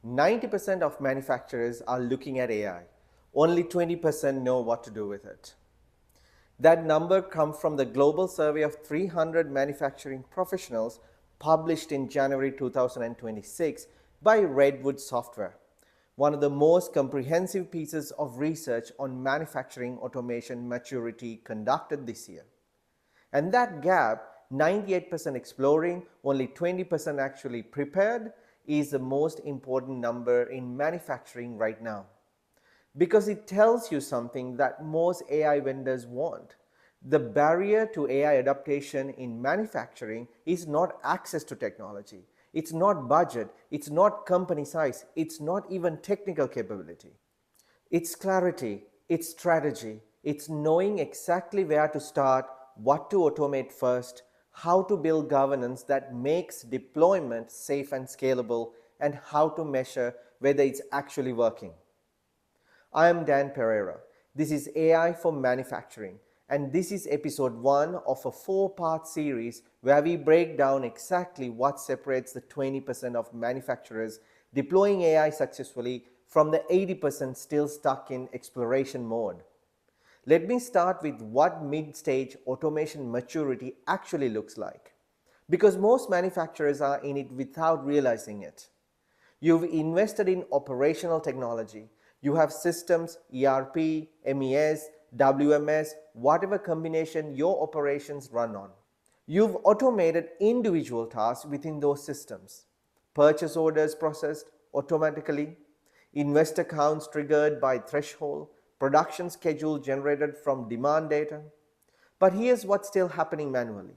90% of manufacturers are looking at AI. Only 20% know what to do with it. That number comes from the global survey of 300 manufacturing professionals published in January 2026 by Redwood Software, one of the most comprehensive pieces of research on manufacturing automation maturity conducted this year. And that gap, 98% exploring, only 20% actually prepared, is the most important number in manufacturing right now. Because it tells you something that most AI vendors want. The barrier to AI adaptation in manufacturing is not access to technology. It's not budget. It's not company size. It's not even technical capability. It's clarity. It's strategy. It's knowing exactly where to start, what to automate first, how to build governance that makes deployment safe and scalable, and how to measure whether it's actually working. I am Dan Pereira. This is AI for Manufacturing, and this is episode 1 of a 4-part series where we break down exactly what separates the 20% of manufacturers deploying AI successfully from the 80% still stuck in exploration mode. Let me start with what mid-stage automation maturity actually looks like, because most manufacturers are in it without realizing it. You've invested in operational technology. You have systems, ERP, MES, WMS, whatever combination your operations run on. You've automated individual tasks within those systems. Purchase orders processed automatically, investor counts triggered by threshold, production schedule generated from demand data. But here's what's still happening manually.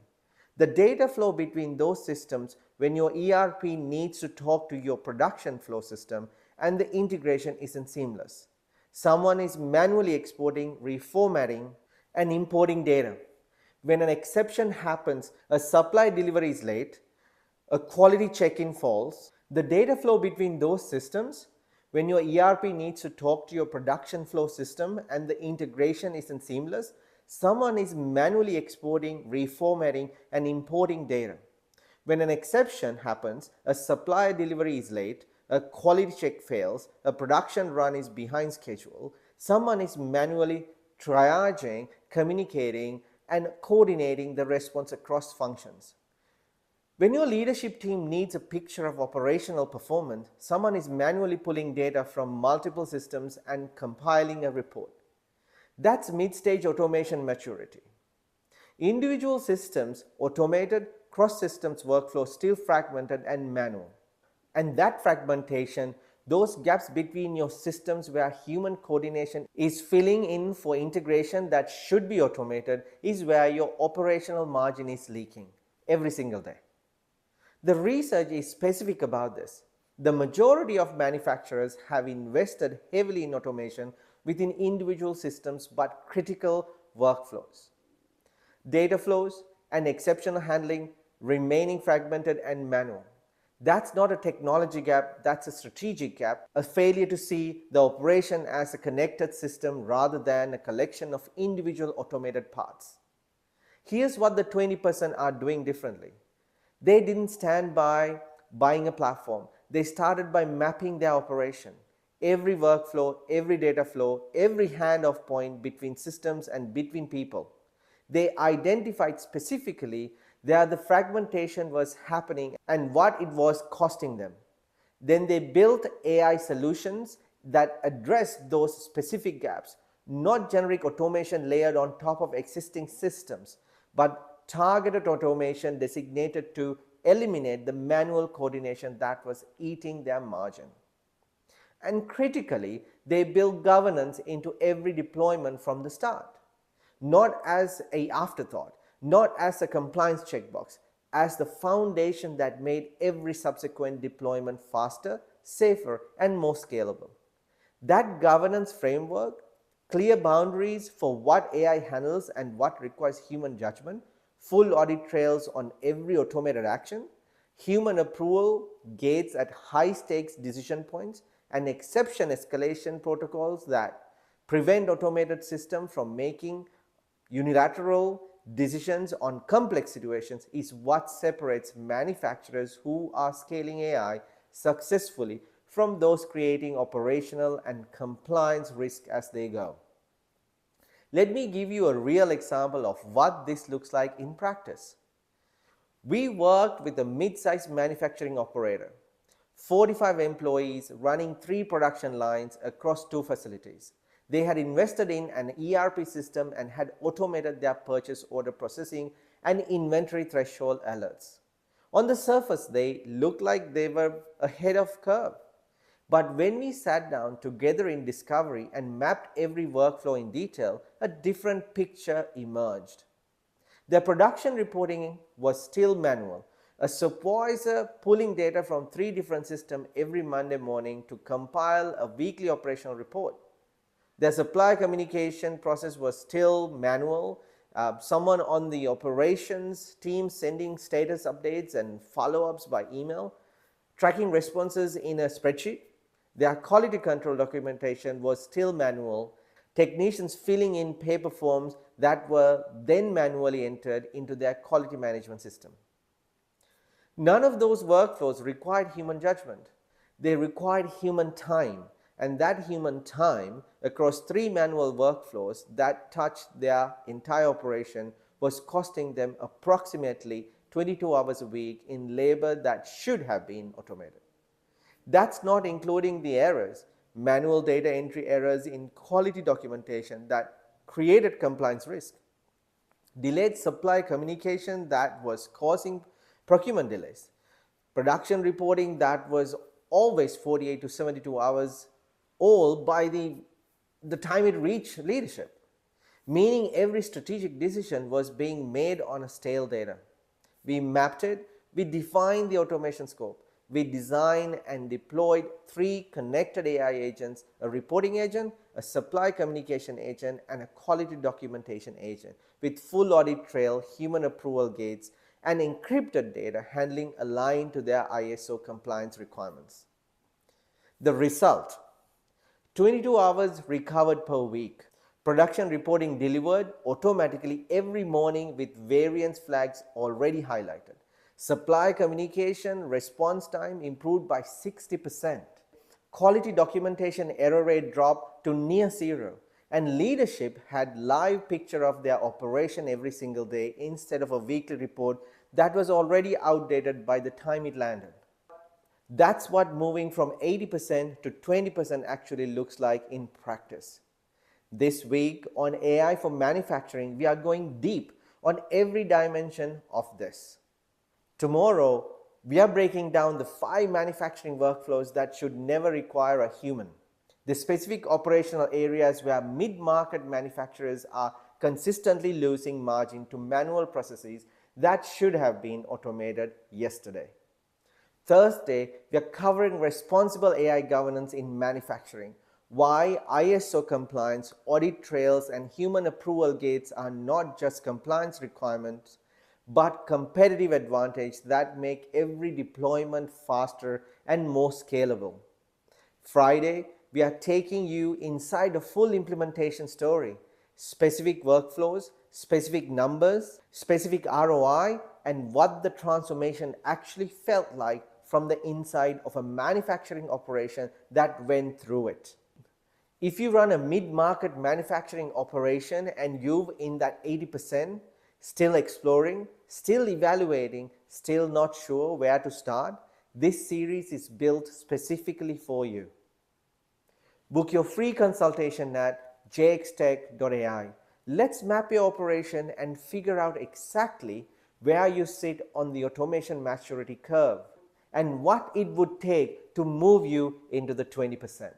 The data flow between those systems when your ERP needs to talk to your production flow system and the integration isn't seamless. Someone is manually exporting, reformatting, and importing data. When an exception happens, a supply delivery is late, a quality check-in falls, the data flow between those systems, when your ERP needs to talk to your production flow system and the integration isn't seamless, someone is manually exporting, reformatting, and importing data. When an exception happens, a supplier delivery is late, a quality check fails, a production run is behind schedule, someone is manually triaging, communicating, and coordinating the response across functions. When your leadership team needs a picture of operational performance, someone is manually pulling data from multiple systems and compiling a report. That's mid-stage automation maturity. Individual systems automated, cross-systems workflow still fragmented and manual. And that fragmentation, those gaps between your systems where human coordination is filling in for integration that should be automated, is where your operational margin is leaking every single day. The research is specific about this. The majority of manufacturers have invested heavily in automation within individual systems but critical workflows. Data flows and exceptional handling remaining fragmented and manual. That's not a technology gap, that's a strategic gap, a failure to see the operation as a connected system rather than a collection of individual automated parts. Here's what the 20% are doing differently. They didn't stand by buying a platform. They started by mapping their operation. Every workflow, every data flow, every handoff point between systems and between people. They identified specifically where the fragmentation was happening and what it was costing them. Then they built AI solutions that address those specific gaps, not generic automation layered on top of existing systems, but targeted automation designated to eliminate the manual coordination that was eating their margin. And critically, they build governance into every deployment from the start, not as an afterthought, not as a compliance checkbox, as the foundation that made every subsequent deployment faster, safer, and more scalable. That governance framework, clear boundaries for what AI handles and what requires human judgment, full audit trails on every automated action, human approval gates at high-stakes decision points, and exception escalation protocols that prevent automated systems from making unilateral decisions on complex situations is what separates manufacturers who are scaling AI successfully from those creating operational and compliance risk as they go. Let me give you a real example of what this looks like in practice. We worked with a mid-sized manufacturing operator, 45 employees running 3 production lines across 2 facilities. They had invested in an ERP system and had automated their purchase order processing and inventory threshold alerts. On the surface, they looked like they were ahead of curve. But when we sat down together in discovery and mapped every workflow in detail, a different picture emerged. Their production reporting was still manual, a supervisor pulling data from 3 different systems every Monday morning to compile a weekly operational report. Their supply communication process was still manual, someone on the operations team sending status updates and follow-ups by email, tracking responses in a spreadsheet. Their quality control documentation was still manual, technicians filling in paper forms that were then manually entered into their quality management system. None of those workflows required human judgment. They required human time, and that human time across 3 manual workflows that touched their entire operation was costing them approximately 22 hours a week in labor that should have been automated. That's not including the errors, manual data entry errors in quality documentation that created compliance risk, delayed supply communication that was causing procurement delays, production reporting that was always 48 to 72 hours old by the time it reached leadership, meaning every strategic decision was being made on a stale data. We mapped it, we defined the automation scope, we designed and deployed 3 connected AI agents, a reporting agent, a supply communication agent, and a quality documentation agent with full audit trail, human approval gates, and encrypted data handling aligned to their ISO compliance requirements. The result: 22 hours recovered per week. Production reporting delivered automatically every morning with variance flags already highlighted. Supply communication response time improved by 60%. Quality documentation error rate dropped to near 0. And leadership had live picture of their operation every single day instead of a weekly report that was already outdated by the time it landed. That's what moving from 80% to 20% actually looks like in practice. This week on AI for Manufacturing, we are going deep on every dimension of this. Tomorrow, we are breaking down the 5 manufacturing workflows that should never require a human. The specific operational areas where mid-market manufacturers are consistently losing margin to manual processes that should have been automated yesterday. Thursday, we are covering responsible AI governance in manufacturing, why ISO compliance, audit trails, and human approval gates are not just compliance requirements, but competitive advantage that make every deployment faster and more scalable. Friday, we are taking you inside the full implementation story, specific workflows, specific numbers, specific ROI, and what the transformation actually felt like from the inside of a manufacturing operation that went through it. If you run a mid-market manufacturing operation and you're in that 80%, still exploring, still evaluating, still not sure where to start, this series is built specifically for you. Book your free consultation at jxtech.ai. Let's map your operation and figure out exactly where you sit on the automation maturity curve and what it would take to move you into the 20%.